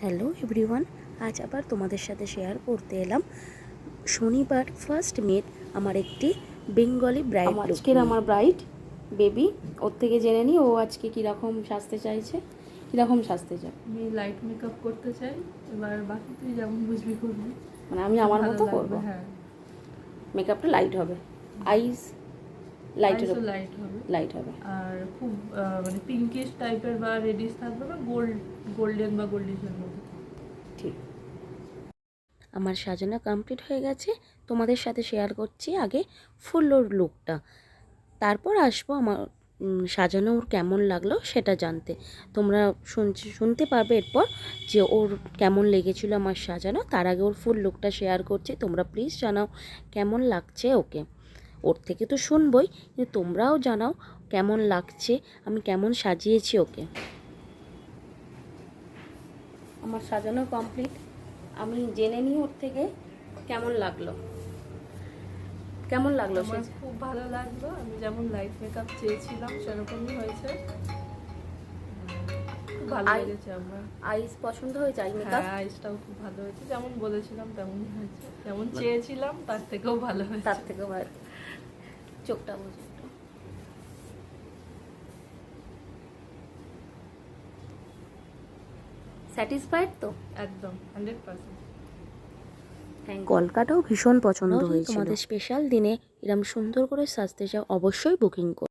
Hello everyone, আজ আবার তোমাদের সাথে শেয়ার করতে এলাম শনিবার 1 মে আমার একটি বেঙ্গলি ব্রাইড লুক। আজকের আমার ব্রাইড বেবি, ওর থেকে জেনে নিই ও আজকে কীরকম সাজতে চাইছে, কীরকম সাজতে চায়। আমি লাইট মেকআপ করতে চাই, এবার বাকি তুই যেমন বুঝবি করবি। মানে আমি আমার মতো করবো। হ্যাঁ, মেকআপটা লাইট হবে, আইস লাইটের লাইট হবে, লাইট হবে। আর খুব মানে পিঙ্কিশ টাইপের বা রেডিশ থাকবে না, গোল্ডেন বা গোল্ডিশের মধ্যে। ঠিক, আমার সাজানো কমপ্লিট হয়ে গেছে। তোমাদের সাথে শেয়ার করছি আগে ফুলোর লুকটা, তারপর আসবো আমার সাজানো ওর কেমন লাগলো সেটা জানতে। তোমরা শুনতে পারবে এরপর যে ওর কেমন লেগেছিল আমার সাজানো। তার আগে ওর ফুল লুকটা শেয়ার করছি, তোমরা প্লিজ জানাও কেমন লাগছে ওকে। ওর থেকে তো শুনবই, কিন্তু তোমরাও জানাও কেমন লাগছে, আমি কেমন সাজিয়েছি ওকে। আমার সাজানো কমপ্লিট, আমি জেনে নিই ওর থেকে কেমন লাগলো। কেমন লাগলো? আমার খুব ভালো লাগলো, আমি যেমন লাইট মেকআপ চেয়েছিলাম সেরকমই হয়েছে, খুব ভালো লেগেছে আমার। আইস পছন্দ হয়েছে? আই মেকআপ আইসটাও খুব ভালো হয়েছে, যেমন বলেছিলাম তেমনই হয়েছে, যেমন চেয়েছিলাম তার থেকেও ভালো হয়েছে। তার থেকেও ভালো। চোখটা বুঝে একটু। স্যাটিসফাইড তো? একদম 100%। কলকাটাও ভীষণ পছন্দ হয়েছিল। তোমাদের স্পেশাল দিনে এরকম সুন্দর করে সাজতে চাও, অবশ্যই বুকিং করো।